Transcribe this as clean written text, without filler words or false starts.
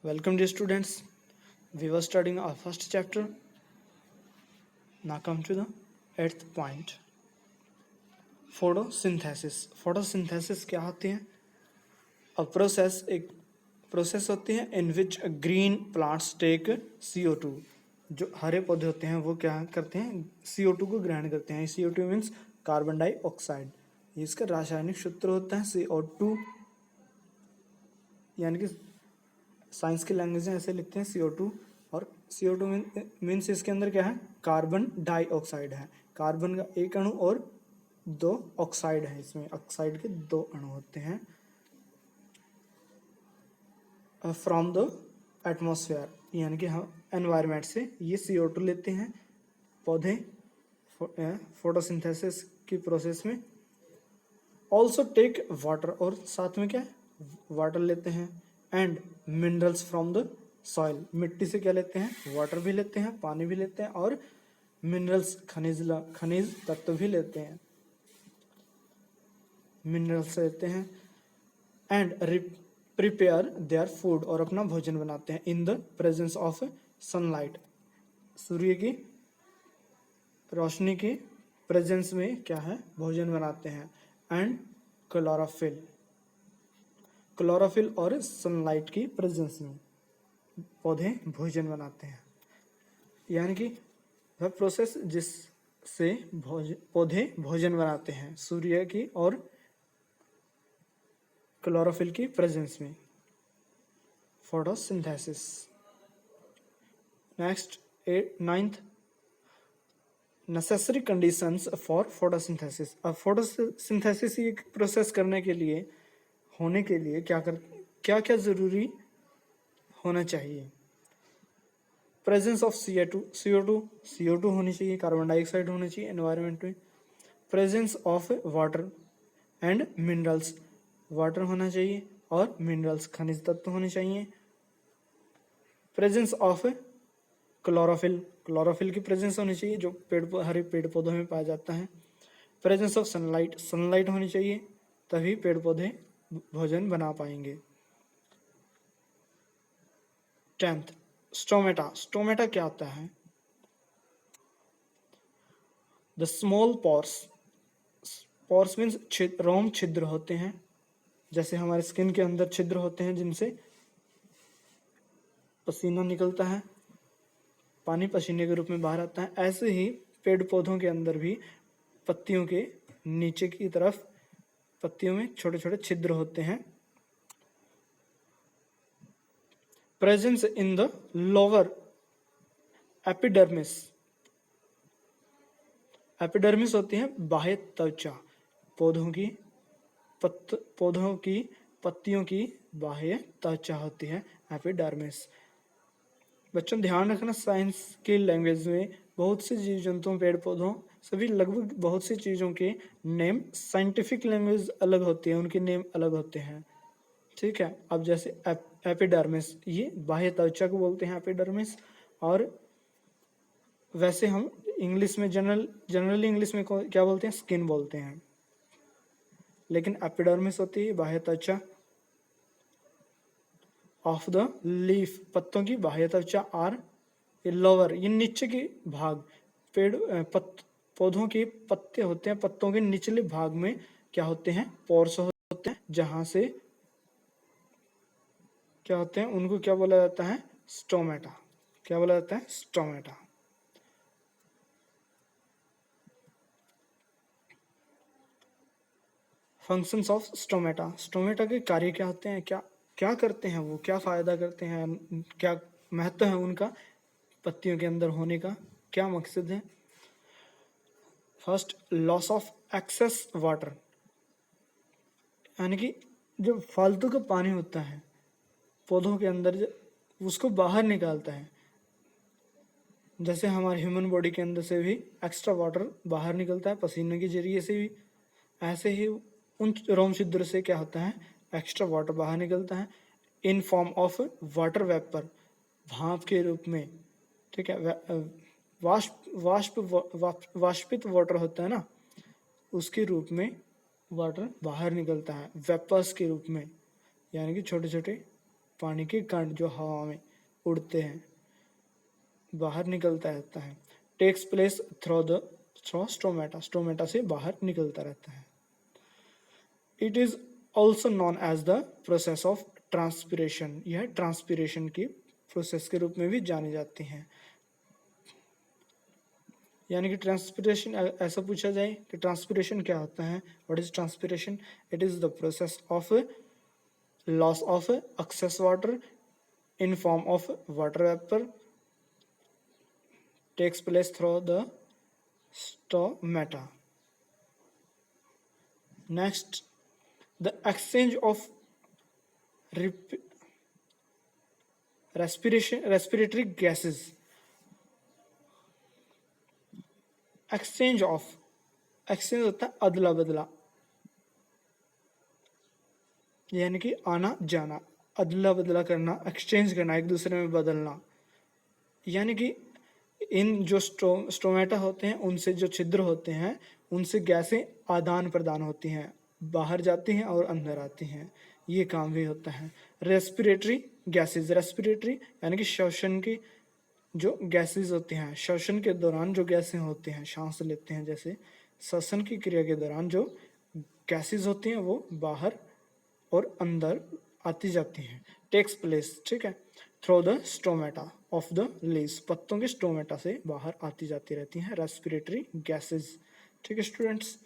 Welcome dear students. We were studying our first chapter. Now come to the 8th point. Photosynthesis. Photosynthesis क्या होती है? एक process होती है in which green plants take CO2. जो हरे पौधे होते हैं वो क्या करते हैं? CO2 को ग्रहण करते हैं. CO2 means carbon dioxide. इसका रासायनिक सूत्र होता है CO2, यानी कि साइंस की लैंग्वेज में ऐसे लिखते हैं CO2. और CO2 मीन्स इसके अंदर क्या है? कार्बन डाइऑक्साइड है. कार्बन का एक अणु और 2 ऑक्साइड है. इसमें ऑक्साइड के 2 अणु होते हैं. फ्रॉम द एटमॉस्फेयर, यानी कि हम एनवायरनमेंट से ये CO2 लेते हैं पौधे फोटोसिंथेसिस की प्रोसेस में. ऑल्सो टेक वाटर, और साथ में क्या वाटर लेते हैं. And minerals from the soil, मिट्टी से क्या लेते हैं? वाटर भी लेते हैं, पानी भी लेते हैं, और मिनरल्स खनिज तत्व भी लेते हैं. मिनरल्स लेते हैं. एंड प्रिपेयर देयर फूड, और अपना भोजन बनाते हैं. In the presence of sunlight, सूर्य की रोशनी के प्रेजेंस में क्या है? भोजन बनाते हैं. एंड क्लोरोफिल और सनलाइट की प्रेजेंस में पौधे भोजन बनाते हैं. यानी कि वह प्रोसेस जिससे पौधे भोजन बनाते हैं सूर्य की और क्लोरोफिल की प्रेजेंस में. Photosynthesis. Next 9th, necessary conditions for photosynthesis. अब फोटोसिंथेसिस ये प्रोसेस करने के लिए क्या जरूरी होना चाहिए? प्रेजेंस ऑफ CO2 होनी चाहिए, कार्बन डाइऑक्साइड होनी चाहिए एनवायरनमेंट में. Presence of water and minerals, water होना चाहिए और मिनरल्स खनिज तत्व होने चाहिए. प्रेजेंस ऑफ क्लोरोफिल की प्रेजेंस होनी चाहिए, जो हरे पेड़ पौधों में पाया जाता है. प्रेजेंस ऑफ सनलाइट होनी चाहिए, तभी पेड़ पौधे भोजन बना पाएंगे. 10th, स्टोमेटा क्या होता है? द स्मॉल पोर्स मीन्स रोम छिद्र होते हैं, जैसे हमारे स्किन के अंदर छिद्र होते हैं जिनसे पसीना निकलता है, पानी पसीने के रूप में बाहर आता है. ऐसे ही पेड़ पौधों के अंदर भी पत्तियों के नीचे की तरफ पत्तियों में छोटे छोटे छिद्र होते हैं. Presence in the lower epidermis होती है बाह्य त्वचा. पौधों की पत्तियों की बाह्य त्वचा होती है एपिडर्मिस. बच्चों ध्यान रखना, साइंस की लैंग्वेज में बहुत से जीव जंतुओं, पेड़ पौधों, सभी लगभग बहुत सी चीज़ों के नेम साइंटिफिक लैंग्वेज अलग होती है, उनके नेम अलग होते हैं. ठीक है. अब जैसे एपिडर्मिस, ये बाह्य त्वचा को बोलते हैं एपिडर्मिस. और वैसे हम इंग्लिश में जनरली इंग्लिश में क्या बोलते हैं? स्किन बोलते हैं. लेकिन एपिडर्मिस होती है बाह्य त्वचा. ऑफ द लीफ, पत्तों की बाह्य त्वचा. आर ये लोअर, ये नीचे के भाग. पौधों के पत्ते होते हैं, पत्तों के निचले भाग में क्या होते हैं? पोर्स होते हैं, जहां से क्या होते हैं? उनको क्या बोला जाता है? स्टोमेटा. क्या बोला जाता है? स्टोमेटा. फंक्शंस ऑफ स्टोमेटा के कार्य क्या होते हैं? क्या करते हैं वो? क्या फायदा करते हैं? क्या महत्व है उनका? पत्तियों के अंदर होने का क्या मकसद है? First, loss of excess water, यानी कि जो फालतू का पानी होता है पौधों के अंदर, उसको बाहर निकालता है. जैसे हमारे ह्यूमन बॉडी के अंदर से भी एक्स्ट्रा वाटर बाहर निकलता है पसीने के जरिए से भी, ऐसे ही उन रोम छिद्र से क्या होता है? एक्स्ट्रा वाटर बाहर निकलता है इन फॉर्म ऑफ वाटर वेपर, भाप के रूप में. ठीक है. वाष्पित वाटर होता है ना, उसके रूप में वाटर बाहर निकलता है वेपर्स के रूप में, यानी कि छोटे छोटे पानी के कण जो हवा में उड़ते हैं बाहर निकलता रहता है। Takes place through stomata, stomata से बाहर निकलता रहता है। It is also known as the process of transpiration, यह ट्रांसपिरेशन की प्रोसेस के रूप में भी जानी जाती हैं। यानी कि ट्रांसपिरेशन, ऐसा पूछा जाए कि ट्रांसपिरेशन क्या होता है, what is transpiration? It is the process of loss of excess water in form of water vapour takes place through the stomata. Next, the exchange of respiratory gases. Exchange होता है अदला बदला, यानी कि आना जाना, अदला बदला करना, एक्सचेंज करना, एक दूसरे में बदलना। यानी कि इन जो स्टोमेटा होते हैं उनसे जो छिद्र होते हैं उनसे गैसें आदान प्रदान होती हैं, बाहर जाती हैं और अंदर आती हैं, ये काम भी होता है। रेस्पिरेटरी गैसेस, रेस्पिरेटरी यानी कि श्वसन की जो गैसेस होती हैं, श्वसन के दौरान जो गैसें होती हैं, सांस लेते हैं, जैसे श्वसन की क्रिया के दौरान जो गैसेस होती हैं वो बाहर और अंदर आती जाती हैं। टेक्स प्लेस, ठीक है, through the stomata of the leaves, पत्तों के स्टोमेटा से बाहर आती जाती रहती हैं रेस्पिरेटरी गैसेस। ठीक है स्टूडेंट्स।